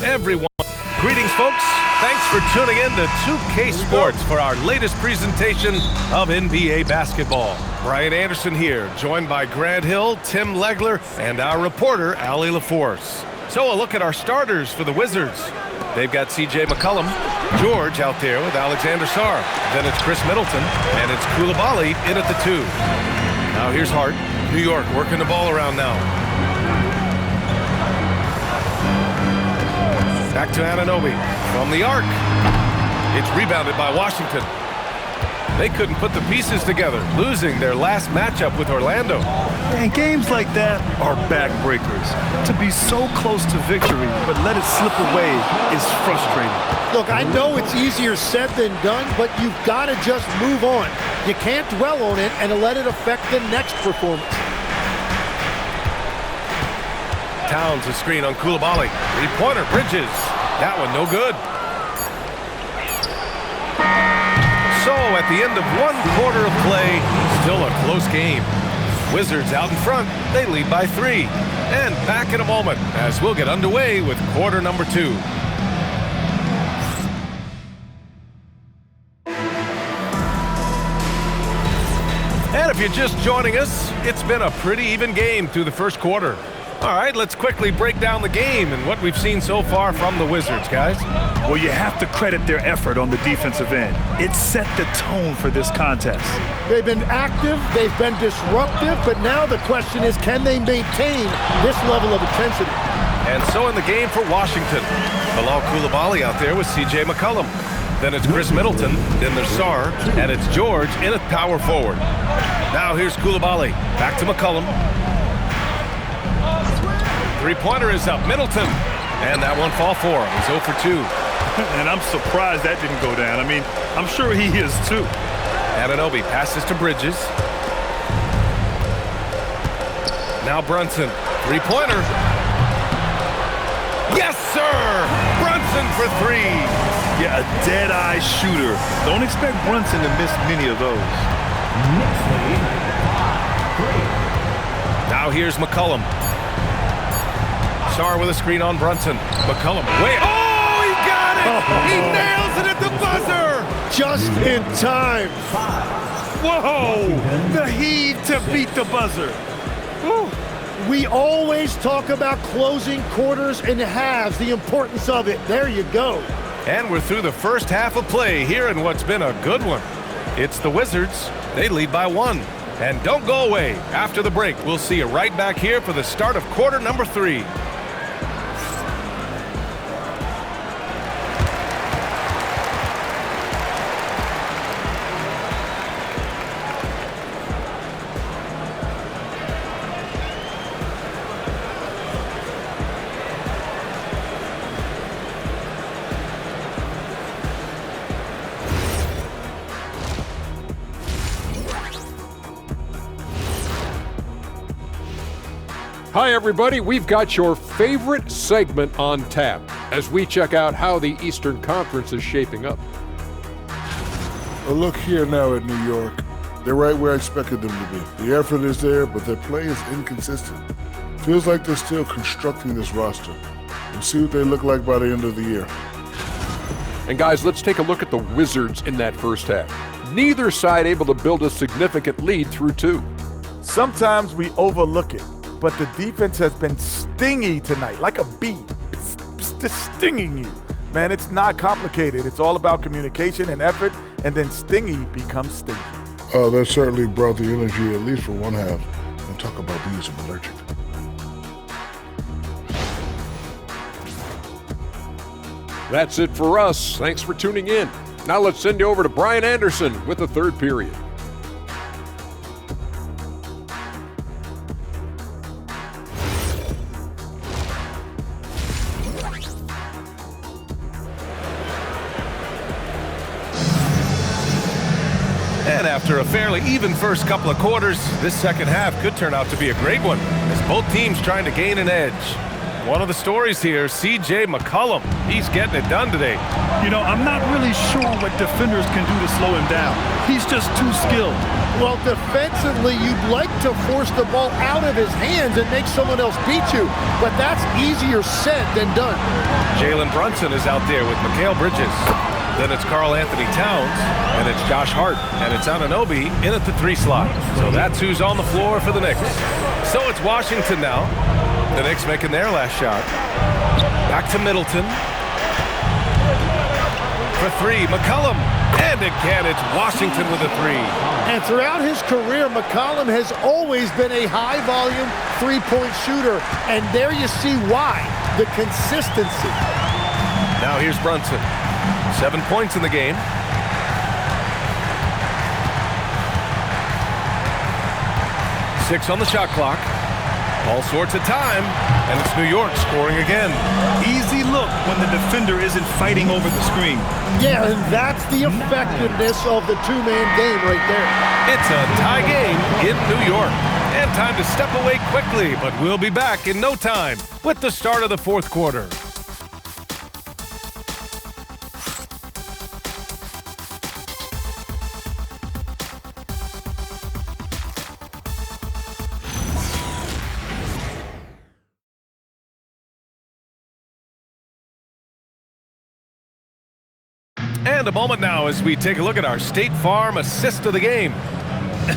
everyone. Greetings, folks. Thanks for tuning in to 2K Sports for our latest presentation of NBA basketball. Brian Anderson here, joined by Grant Hill, Tim Legler, and our reporter, Allie LaForce. So a look at our starters for the Wizards. They've got C.J. McCollum, George out there with Alexander Sarr. Then it's Chris Middleton, and it's Coulibaly in at the 2. Now here's Hart. New York working the ball around now. Back to Anunoby from the arc. It's rebounded by Washington. They couldn't put the pieces together, losing their last matchup with Orlando. And games like that are backbreakers. To be so close to victory, but let it slip away is frustrating. Look, I know it's easier said than done, but you've got to just move on. You can't dwell on it and let it affect the next performance. Towns a screen on Coulibaly. Three-pointer, Bridges. That one no good. So at the end of 1 quarter of play, still a close game. Wizards out in front. They lead by 3. And back in a moment as we'll get underway with quarter number 2. And if you're just joining us, it's been a pretty even game through the first quarter. All right, let's quickly break down the game and what we've seen so far from the Wizards, guys. Well, you have to credit their effort on the defensive end. It set the tone for this contest. They've been active, they've been disruptive, but now the question is, can they maintain this level of intensity? And so in the game for Washington, Bilal Coulibaly out there with C.J. McCollum. Then it's Chris Middleton, then there's Sarr, and it's George in at power forward. Now here's Coulibaly, back to McCollum. Three-pointer is up, Middleton. And that one fall for him. He's 0 for 2. And I'm surprised that didn't go down. I mean, I'm sure he is too. Anunoby passes to Bridges. Now Brunson, three-pointer. Yes, sir! Brunson for 3. Yeah, a dead-eye shooter. Don't expect Brunson to miss many of those. Now here's McCollum. Sarr with a screen on Brunson. McCollum, wait, oh, he got it! He nails it at the buzzer! Just in time. Whoa! The heave to beat the buzzer. Whew. We always talk about closing quarters and halves, the importance of it. There you go. And we're through the first half of play here in what's been a good one. It's the Wizards. They lead by 1. And don't go away. After the break, we'll see you right back here for the start of quarter number 3. Hi, everybody. We've got your favorite segment on tap as we check out how the Eastern Conference is shaping up. A look here now at New York. They're right where I expected them to be. The effort is there, but their play is inconsistent. Feels like they're still constructing this roster. We'll see what they look like by the end of the year. And guys, let's take a look at the Wizards in that first half. Neither side able to build a significant lead through 2. Sometimes we overlook it, but the defense has been stingy tonight, like a bee. It's just stinging you. Man, it's not complicated. It's all about communication and effort, and then stingy becomes stingy. That certainly brought the energy, at least for one half. And talk about bees, I'm allergic. That's it for us. Thanks for tuning in. Now let's send you over to Brian Anderson with the third period. And after a fairly even first couple of quarters, this second half could turn out to be a great one as both teams trying to gain an edge. One of the stories here, C.J. McCollum. He's getting it done today. You know, I'm not really sure what defenders can do to slow him down. He's just too skilled. Well, defensively, you'd like to force the ball out of his hands and make someone else beat you, but that's easier said than done. Jalen Brunson is out there with Mikal Bridges. Then it's Karl Anthony Towns, and it's Josh Hart, and it's Anunoby in at the 3 slot. So that's who's on the floor for the Knicks. So it's Washington now. The Knicks making their last shot. Back to Middleton. For 3, McCollum. And again, it's Washington with a 3. And throughout his career, McCollum has always been a high-volume three-point shooter. And there you see why, the consistency. Now here's Brunson. 7 points in the game. Six on the shot clock. All sorts of time, and it's New York scoring again. Easy look when the defender isn't fighting over the screen. Yeah, and that's the effectiveness of the two-man game right there. It's a tie game in New York. And time to step away quickly, but we'll be back in no time with the start of the 4th quarter. And a moment now as we take a look at our State Farm assist of the game.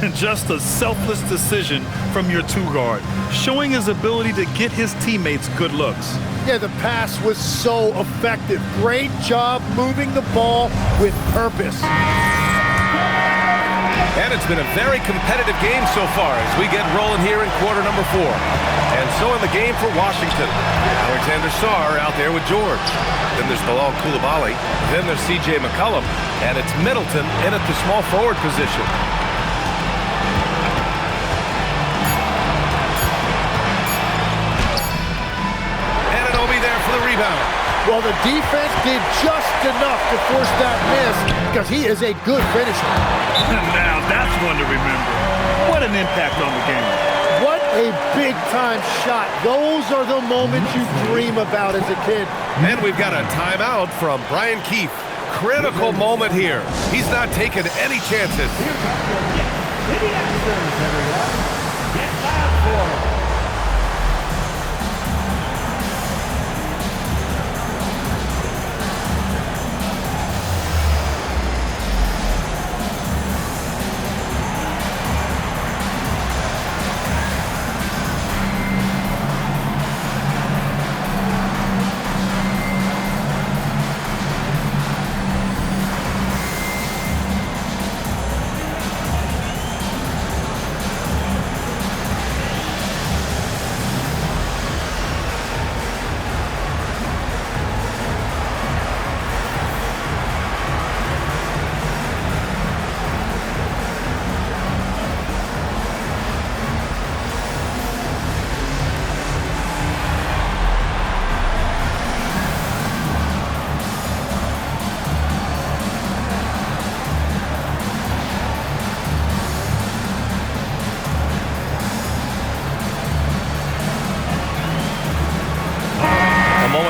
And just a selfless decision from your 2-guard, showing his ability to get his teammates good looks. Yeah, the pass was so effective. Great job moving the ball with purpose. And it's been a very competitive game so far as we get rolling here in quarter number 4. And so in the game for Washington, Alexander Sarr out there with George. Then there's Bilal Coulibaly. Then there's C.J. McCollum. And it's Middleton in at the small forward position. And Anunoby there for the rebound. Well, the defense did just enough to force that miss because he is a good finisher. Now that's one to remember. What an impact on the game. What a big-time shot. Those are the moments you dream about as a kid. And we've got a timeout from Brian Keefe. Critical moment here. He's not taking any chances.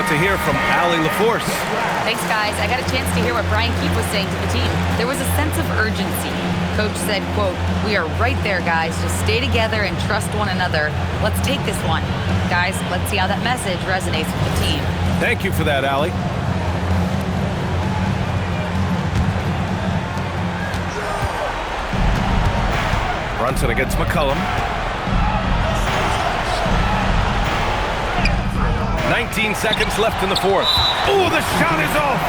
To hear from Allie LaForce. Thanks, guys. I got a chance to hear what Brian Keefe was saying to the team. There was a sense of urgency. Coach said, quote, "We are right there, guys. Just stay together and trust one another. Let's take this one." Guys, let's see how that message resonates with the team. Thank you for that, Allie. Brunson against McCollum. 19 seconds left in the 4th. Oh, the shot is off!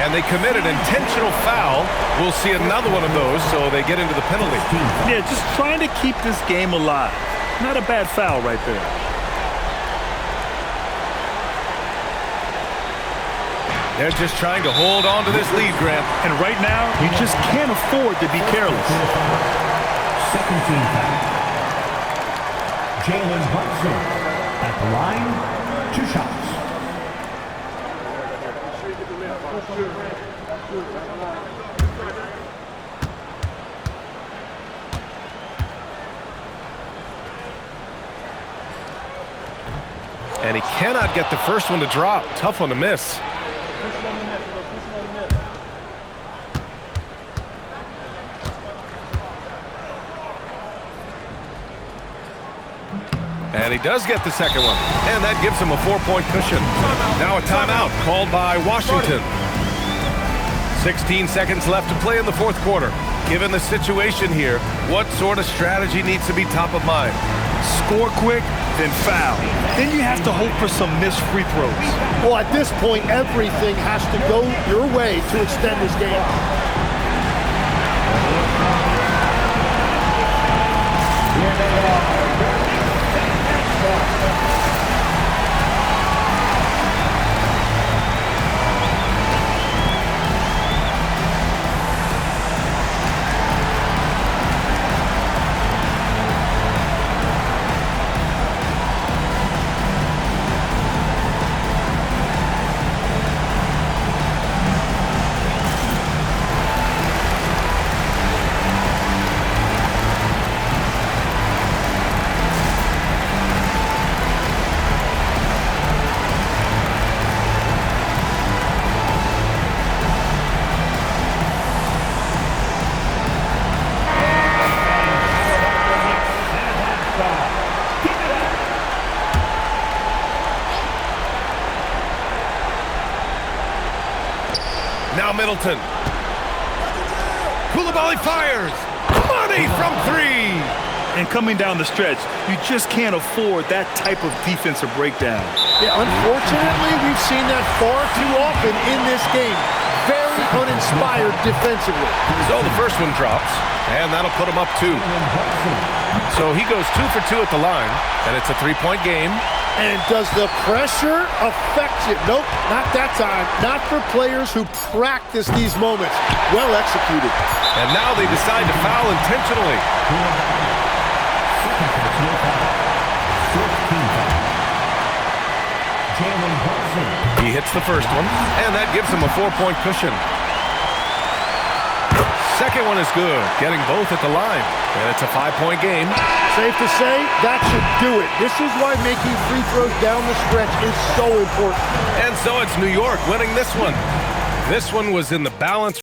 And they commit an intentional foul. We'll see another one of those, so they get into the penalty. Yeah, just trying to keep this game alive. Not a bad foul right there. They're just trying to hold on to this lead, Grant. And right now, you just can't afford to be careless. Second team foul. Jalen Brunson at the line. 2 shots. And he cannot get the first one to drop. Tough one to miss. And he does get the second one. And that gives him a 4-point cushion. Now a timeout called by Washington. 16 seconds left to play in the fourth quarter. Given the situation here, what sort of strategy needs to be top of mind? Score quick, then foul. Then you have to hope for some missed free throws. Well, at this point, everything has to go your way to extend this game. Now Middleton. Coulibaly fires. Money from three. And coming down the stretch, you just can't afford that type of defensive breakdown. Yeah, unfortunately, we've seen that far too often in this game. Very uninspired defensively. So the first one drops, and that'll put him up 2. So he goes 2 for 2 at the line, and it's a 3-point game. And does the pressure affect you? Nope, not that time. Not for players who practice these moments. Well executed. And now they decide to foul intentionally. He hits the first one, and that gives him a 4-point cushion. Second one is good, getting both at the line. And it's a 5-point game. Safe to say, that should do it. This is why making free throws down the stretch is so important. And so it's New York winning this one. This one was in the balance.